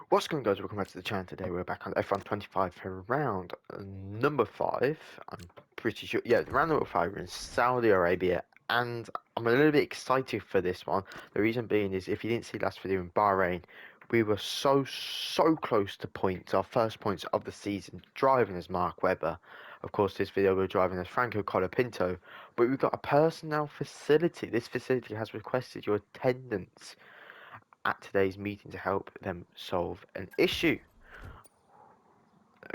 What's going on, guys? Welcome back to the channel. Today we're back on F125 for round number 5. I'm pretty sure, yeah, round number 5. We're in Saudi Arabia, and I'm a little bit excited for this one. The reason being is, if you didn't see last video in Bahrain, we were so close to points, our first points of the season, driving as Mark Webber. Of course, this video we're driving as Franco Colapinto, but we've got a personnel facility. This facility has requested your attendance at today's meeting to help them solve an issue.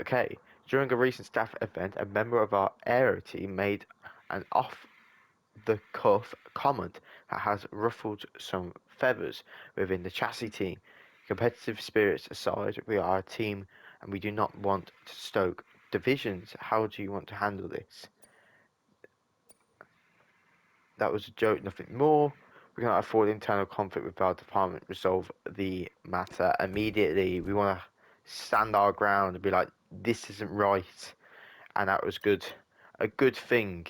Okay, during a recent staff event, a member of our aero team made an off-the-cuff comment that has ruffled some feathers within the chassis team. Competitive spirits aside, we are a team and we do not want to stoke divisions. How do you want to handle this? That was a joke, nothing more. We cannot afford internal conflict with our department. Resolve the matter immediately. We want to stand our ground and be like, this isn't right. And that was good. A good thing.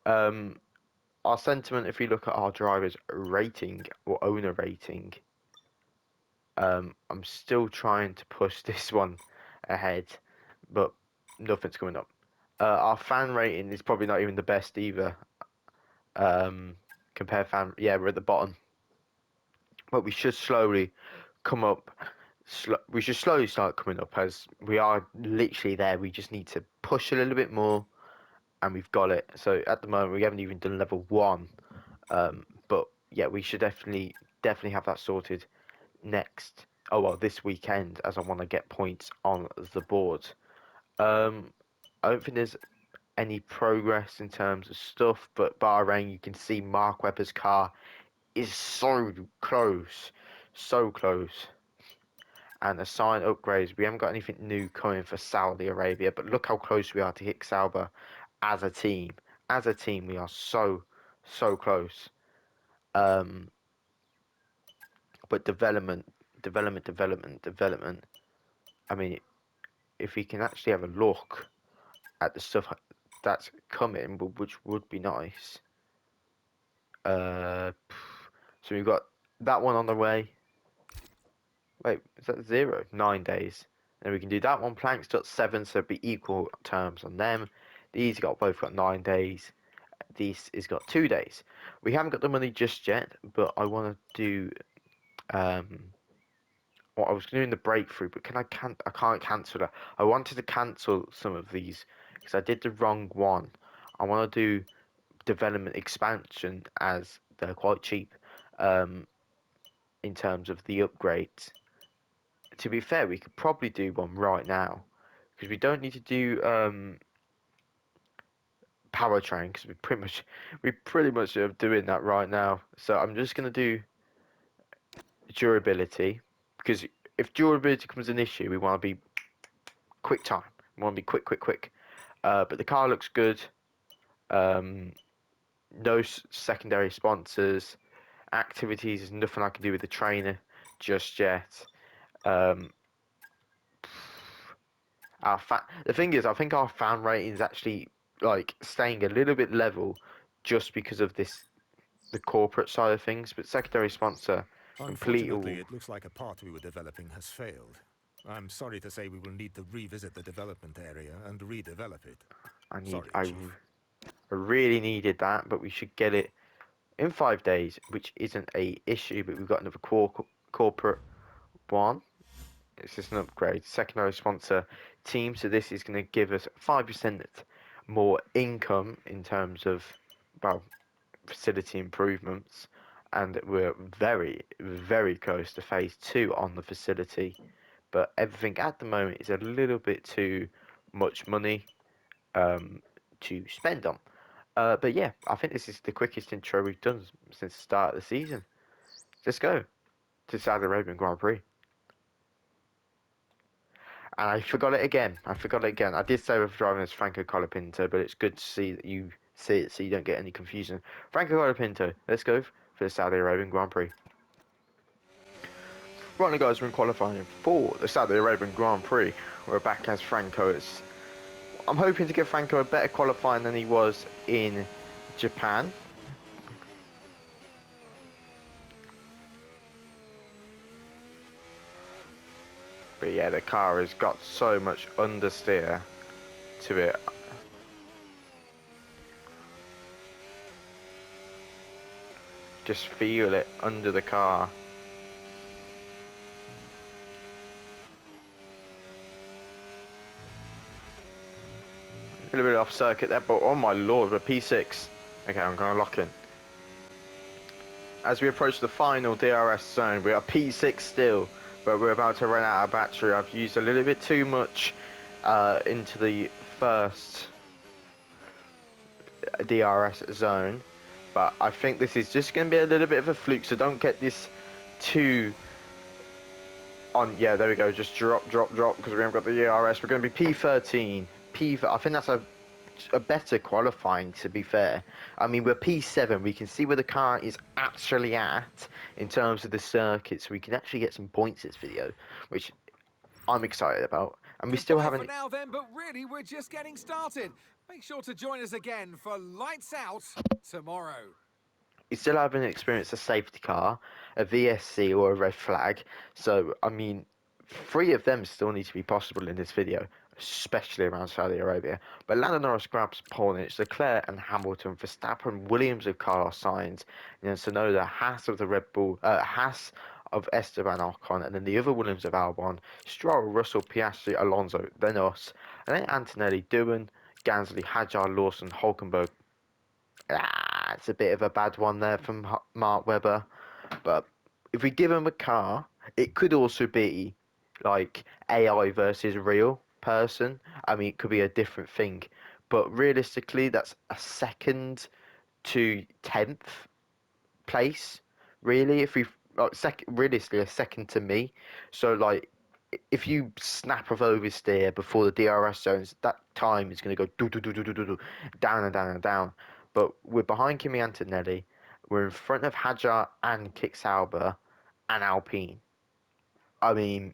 Our sentiment, if we look at our driver's rating or owner rating, I'm still trying to push this one ahead, but nothing's coming up. Our fan rating is probably not even the best either. Compare fan, yeah, we're at the bottom, but we should slowly come up. We should slowly start coming up, as we are literally there. We just need to push a little bit more, and we've got it. So at the moment, we haven't even done level 1, but yeah, we should definitely have that sorted next. Oh well, this weekend, as I want to get points on the board. I don't think there's any progress in terms of stuff, but Bahrain, you can see Mark Webber's car is so close, so close. And assign upgrades. We haven't got anything new coming for Saudi Arabia, but look how close we are to hit Sauber as a team. As a team, we are so close. But development. I mean, if we can actually have a look at the stuff that's coming, which would be nice. So we've got that one on the way. Wait, is that 0? 9 days. And we can do that one. Planks got 7, so it'd be equal terms on them. These both got 9 days. This has got 2 days. We haven't got the money just yet, but I want to do what I was doing the breakthrough, but I can't cancel that. I wanted to cancel some of these because I did the wrong one. I want to do development expansion, as they're quite cheap in terms of the upgrades. To be fair, we could probably do one right now because we don't need to do powertrain, because we pretty much are doing that right now. So I'm just gonna do durability, because if durability becomes an issue, we want to be quick time. We want to be quick. But the car looks good. No secondary sponsors. Activities, there's nothing I can do with the trainer just yet. The thing is, I think our fan rating is actually like staying a little bit level just because of the corporate side of things. But secondary sponsor, complete Unfortunately, all. it looks like a part we were developing has failed. I'm sorry to say we will need to revisit the development area and redevelop it. Sorry, Chief. I really needed that, but we should get it in 5 days, which isn't a issue. But we've got another corporate one. It's just an upgrade. Secondary sponsor team, so this is going to give us 5% more income in terms of, well, facility improvements, and we're very close to phase 2 on the facility. But everything at the moment is a little bit too much money to spend on. But yeah, I think this is the quickest intro we've done since the start of the season. Let's go to Saudi Arabian Grand Prix. And I forgot it again. I did say we're driving as Franco Colapinto, but it's good to see that you see it so you don't get any confusion. Franco Colapinto, let's go for the Saudi Arabian Grand Prix. Right now, guys, we're in qualifying for the Saudi Arabian Grand Prix. We're back as Franco. I'm hoping to give Franco a better qualifying than he was in Japan. But yeah, the car has got so much understeer to it. Just feel it under the car. A little bit off circuit there, but oh my lord, we're P6. Okay, I'm gonna lock in. As we approach the final DRS zone, we are P6 still, but we're about to run out of battery. I've used a little bit too much into the first DRS zone, but I think this is just going to be a little bit of a fluke, so don't get this too on. Yeah, there we go, just drop, because we haven't got the DRS. We're going to be P13. I think that's a better qualifying, to be fair. I mean, we're P7. We can see where the car is actually at in terms of the circuit, so we can actually get some points this video, which I'm excited about. And we still haven't. For now then, but really we're just getting started. Make sure to join us again for Lights Out tomorrow. We still haven't experienced a safety car, a VSC, or a red flag. So, I mean, 3 of them still need to be possible in this video, especially around Saudi Arabia. But Lando Norris grabs pole, and it's Leclerc and Hamilton, Verstappen, Williams of Carlos Sainz, and then Tsunoda, Haas of the Red Bull, Haas of Esteban Ocon, and then the other Williams of Albon, Stroll, Russell, Piastri, Alonso, then us, and then Antonelli, Doohan, Gasly, Hadjar, Lawson, Hulkenberg. It's a bit of a bad one there from Mark Webber. But if we give him a car, it could also be like AI versus real person. I mean, it could be a different thing. But realistically, that's a 2nd to 10th place, really. If we like realistically, a 2nd to me. So like, if you snap of oversteer before the DRS zones, that time is going to go do down and down and down. But we're behind Kimi Antonelli. We're in front of Hadjar and Kick Sauber and Alpine. I mean,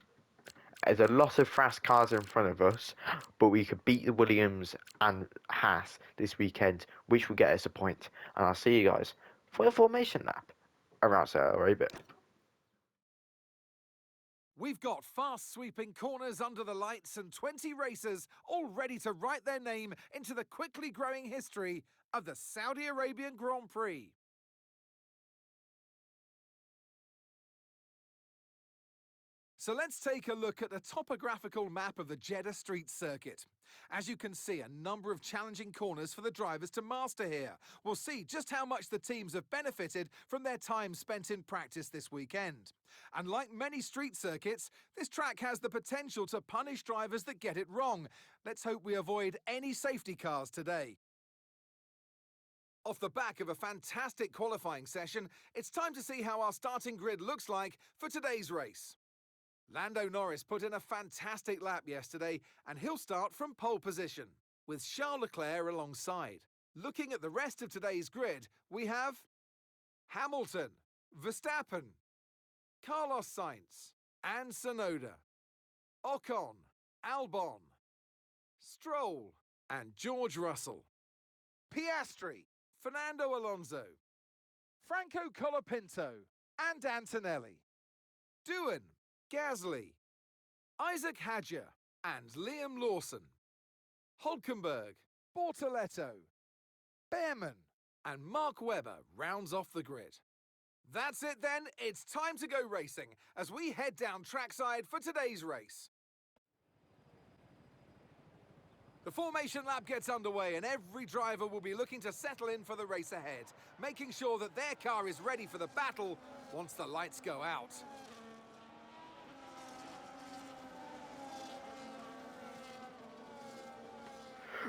there's a lot of fast cars in front of us, but we could beat the Williams and Haas this weekend, which will get us a point. And I'll see you guys for the formation lap around Saudi Arabia. We've got fast sweeping corners under the lights and 20 racers all ready to write their name into the quickly growing history of the Saudi Arabian Grand Prix. So let's take a look at the topographical map of the Jeddah Street Circuit. As you can see, a number of challenging corners for the drivers to master here. We'll see just how much the teams have benefited from their time spent in practice this weekend. And like many street circuits, this track has the potential to punish drivers that get it wrong. Let's hope we avoid any safety cars today. Off the back of a fantastic qualifying session, it's time to see how our starting grid looks like for today's race. Lando Norris put in a fantastic lap yesterday, and he'll start from pole position, with Charles Leclerc alongside. Looking at the rest of today's grid, we have Hamilton, Verstappen, Carlos Sainz, and Tsunoda, Ocon, Albon, Stroll, and George Russell, Piastri, Fernando Alonso, Franco Colapinto, and Antonelli, Doohan, Gasly, Isaac Hadjar, and Liam Lawson, Hulkenberg, Bortoletto, Behrman, and Mark Webber rounds off the grid. That's it then, it's time to go racing as we head down trackside for today's race. The formation lap gets underway and every driver will be looking to settle in for the race ahead, making sure that their car is ready for the battle once the lights go out.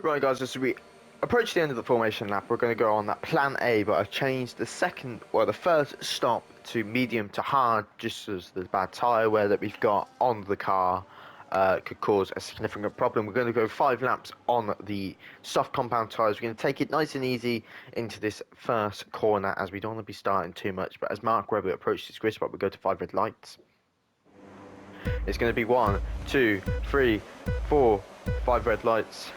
Right, guys, as we approach the end of the formation lap, we're going to go on that plan A, but I've changed the first stop to medium to hard, just as the bad tyre wear that we've got on the car could cause a significant problem. We're going to go 5 laps on the soft compound tyres. We're going to take it nice and easy into this first corner, as we don't want to be starting too much, but as Mark Webber approaches his grid spot, we go to 5 red lights. It's going to be 1, 2, 3, 4, 5 red lights.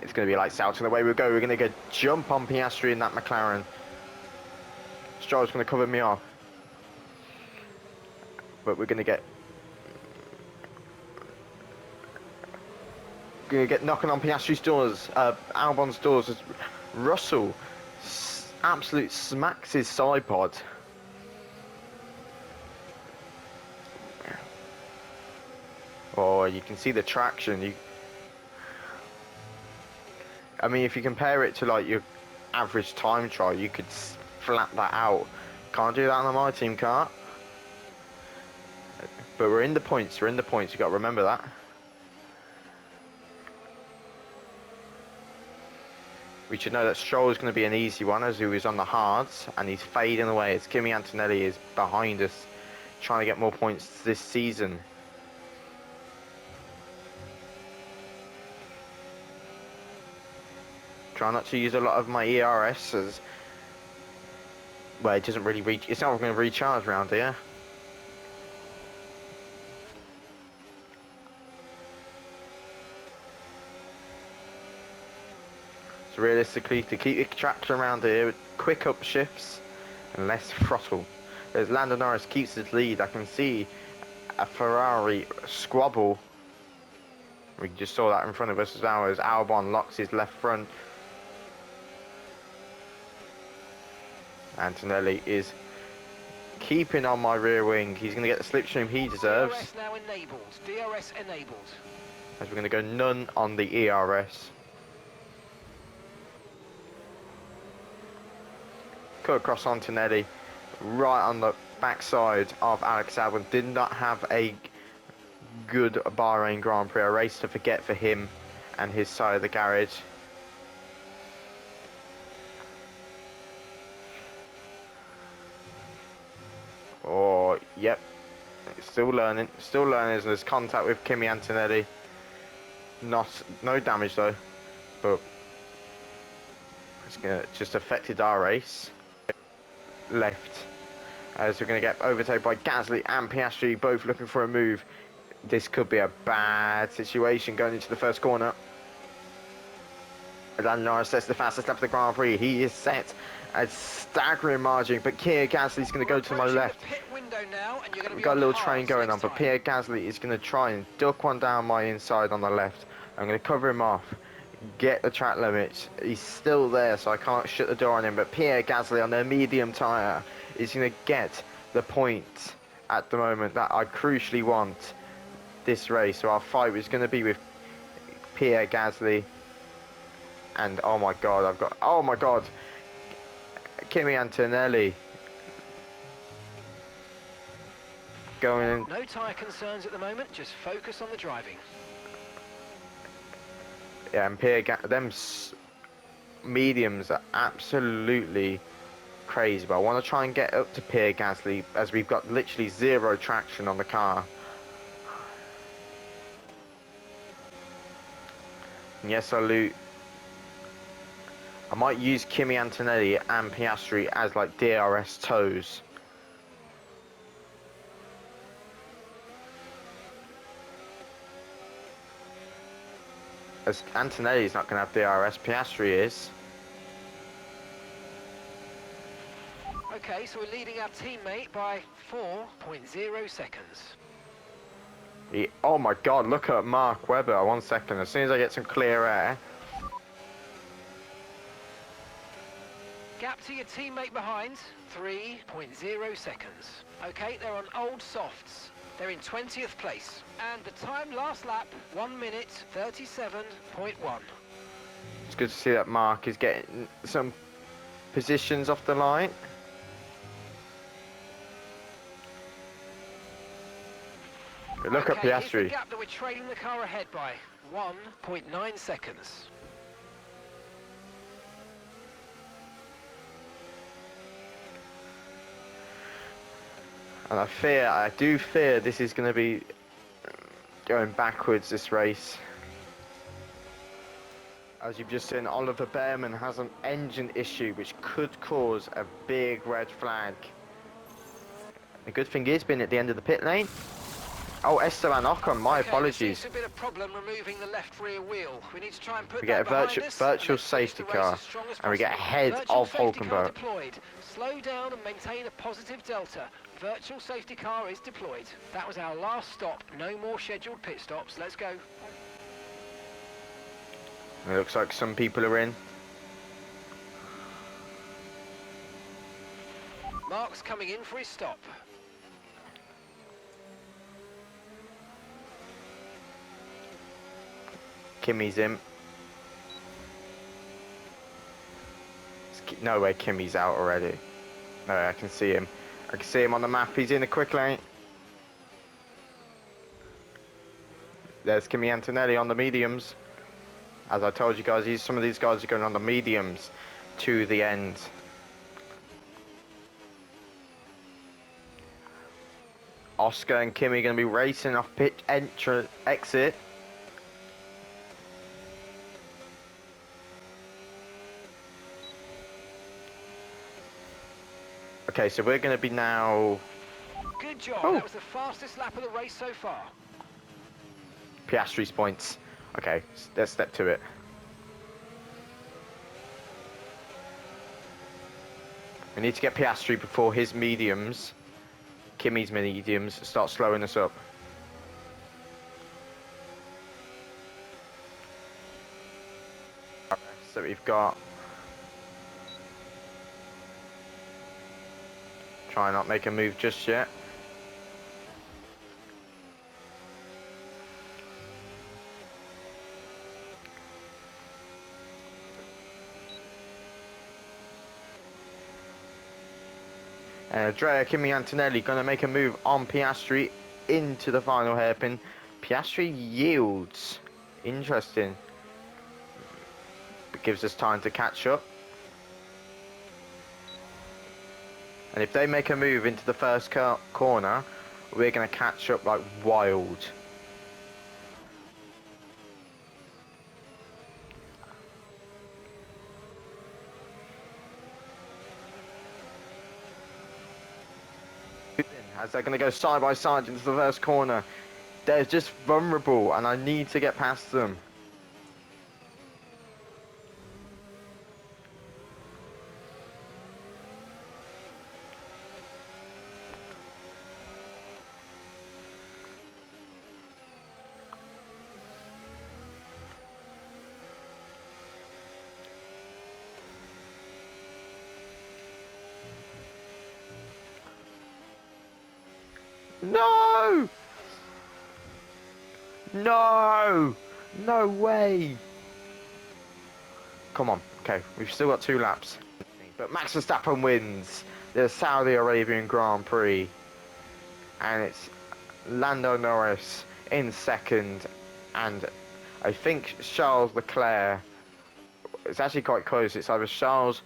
It's going to be lights out, and away we go. We're going to go jump on Piastri in that McLaren. Stroll's going to cover me off. but we're gonna get knocking on Piastri's doors, Albon's doors, as Russell absolute smacks his side pod. Oh, you can see the traction. I mean, if you compare it to like your average time trial, you could flat that out. Can't do that on my team car. But we're in the points. We're in the points. You got to remember that. We should know that Stroll is going to be an easy one, as he was on the hards, and he's fading away as Kimi Antonelli is behind us, trying to get more points this season. Try not to use a lot of my ERS, as well, it doesn't really reach. It's not going to recharge around here. So realistically, to keep the traction around here, with quick upshifts and less throttle. As Lando Norris keeps his lead, I can see a Ferrari squabble. We just saw that in front of us as well, as Albon locks his left front. Antonelli is keeping on my rear wing. He's going to get the slipstream he deserves. DRS now enabled. DRS enabled. As we're going to go none on the ERS. Cut across Antonelli, right on the backside of Alex Albon. Did not have a good Bahrain Grand Prix. A race to forget for him and his side of the garage. Oh, yep. Still learning. Still learning. There's contact with Kimi Antonelli. No damage though. But it's gonna just affected our race. Left. As we're gonna get overtaken by Gasly and Piastri, both looking for a move. This could be a bad situation going into the first corner. Lando Norris sets the fastest lap of the Grand Prix. He is set a staggering margin, but Pierre Gasly's going to go to my left. We've got a little train going on, but Pierre Gasly is going to try and duck one down my inside on the left. I'm going to cover him off, get the track limits. He's still there, so I can't shut the door on him, but Pierre Gasly on their medium tyre is going to get the point at the moment that I crucially want this race. So our fight is going to be with Pierre Gasly. And oh my god, Kimi Antonelli going in. No tyre concerns at the moment, just focus on the driving. Yeah, and Pierre mediums are absolutely crazy, but I want to try and get up to Pierre Gasly as we've got literally zero traction on the car. And yes, I might use Kimi Antonelli and Piastri as like DRS toes. As Antonelli's not going to have DRS, Piastri is. Okay, so we're leading our teammate by 4.0 seconds. Oh my god, look at Mark Webber. 1 second, as soon as I get some clear air. Gap to your teammate behind, 3.0 seconds. Okay, they're on old softs. They're in 20th place. And the time last lap, 1 minute 37.1. It's good to see that Mark is getting some positions off the line. But look at Here's the Piastri. gap that we're trailing the car ahead by, 1.9 seconds. And I do fear this is going to be going backwards, this race. As you've just seen, Oliver Behrman has an engine issue which could cause a big red flag. The good thing is, being at the end of the pit lane. Oh, Esteban Ocon, my apologies. It's a bit of problem removing the left rear wheel. We need to try and put We get a virtual safety car, and we get ahead of Hulkenberg. Slow down and maintain a positive delta. Virtual safety car is deployed. That was our last stop. No more scheduled pit stops. Let's go. It looks like some people are in. Mark's coming in for his stop. Kimmy's in. No way Kimmy's out already. No, I can see him. I can see him on the map. He's in the quick lane. There's Kimmy Antonelli on the mediums. As I told you guys, some of these guys are going on the mediums to the end. Oscar and Kimmy are going to be racing off pit exit. Okay, so we're going to be now... Good job. Oh. That was the fastest lap of the race so far. Piastri's points. Okay, let's step to it. We need to get Piastri before his mediums, Kimmy's mediums, start slowing us up. So we've got... Try not make a move just yet. And Andrea Kimi Antonelli going to make a move on Piastri into the final hairpin. Piastri yields. Interesting. It gives us time to catch up. And if they make a move into the first corner, we're going to catch up like wild. As they're going to go side by side into the first corner. They're just vulnerable and I need to get past them. No! No! No way! Come on. Okay, we've still got 2 laps. But Max Verstappen wins the Saudi Arabian Grand Prix. And it's Lando Norris in second. And I think Charles Leclerc... It's actually quite close. It's either Charles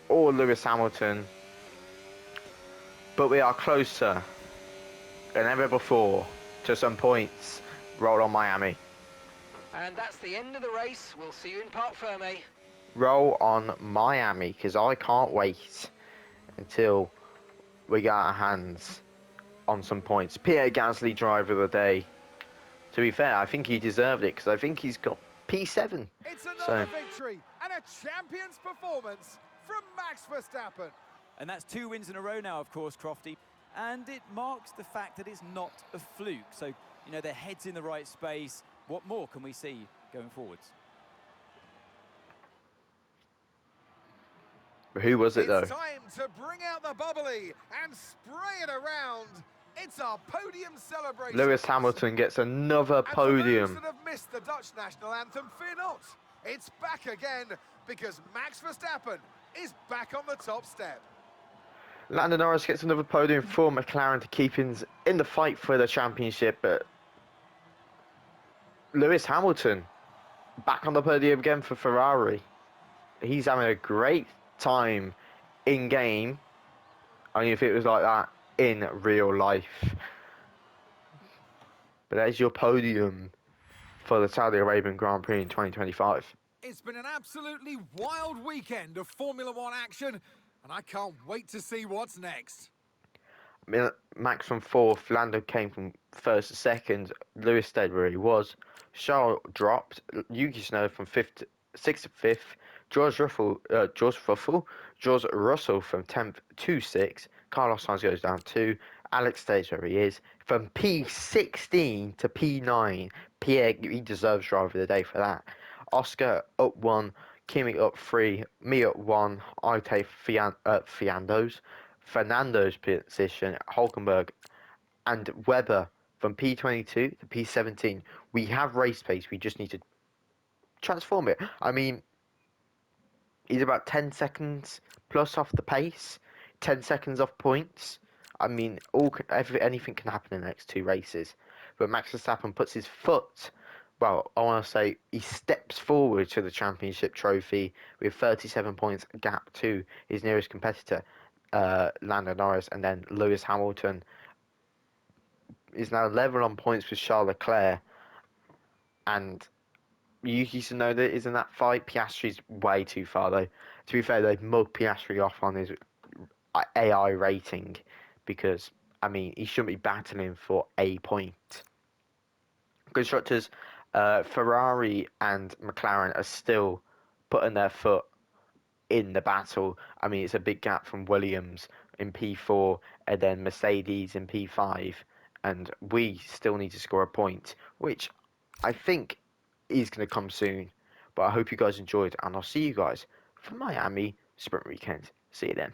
or Lewis Hamilton. But we are closer than ever before to some points. Roll on Miami. And that's the end of the race. We'll see you in Parc Ferme. Roll on Miami, because I can't wait until we get our hands on some points. Pierre Gasly, driver of the day. To be fair, I think he deserved it, because I think he's got P7. It's another victory and a champion's performance from Max Verstappen. And that's 2 wins in a row now, of course, Crofty. And it marks the fact that it's not a fluke. So, you know, their head's in the right space. What more can we see going forwards? Who was it, though? It's time to bring out the bubbly and spray it around. It's our podium celebration. Lewis Hamilton gets another podium. And for those that have missed the Dutch national anthem, fear not. It's back again because Max Verstappen is back on the top step. Lando Norris gets another podium for McLaren to keep in the fight for the championship, but Lewis Hamilton back on the podium again for Ferrari. He's having a great time in game, only if it was like that in real life. But there's your podium for the Saudi Arabian Grand Prix in 2025. It's been an absolutely wild weekend of Formula One action, and I can't wait to see what's next. I mean, Max from 4th, Lando came from 1st to 2nd, Lewis stayed where he was, Charles dropped, Yuki Tsunoda from 6th to 5th, George Russell from 10th to 6th, Carlos Sainz goes down 2. Alex stays where he is. From P16 to P9, Pierre, he deserves driver of the day for that. Oscar up 1, Kimi up 3, me up 1. I take Fernando's position, Hulkenberg, and Webber from P22 to P17. We have race pace. We just need to transform it. I mean, he's about 10 seconds plus off the pace, 10 seconds off points. I mean, anything can happen in the next 2 races. But Max Verstappen puts his foot, well, I want to say he steps forward to the championship trophy with 37 points gap to his nearest competitor, Lando Norris, and then Lewis Hamilton is now level on points with Charles Leclerc, and Yuki Tsunoda is in that fight. Piastri's way too far though. To be fair, they've mugged Piastri off on his AI rating because, I mean, he shouldn't be battling for a point. Constructors, Ferrari and McLaren are still putting their foot in the battle. I mean, it's a big gap from Williams in P4 and then Mercedes in P5, and we still need to score a point, which I think is going to come soon. But I hope you guys enjoyed, and I'll see you guys for Miami Sprint Weekend. See you then.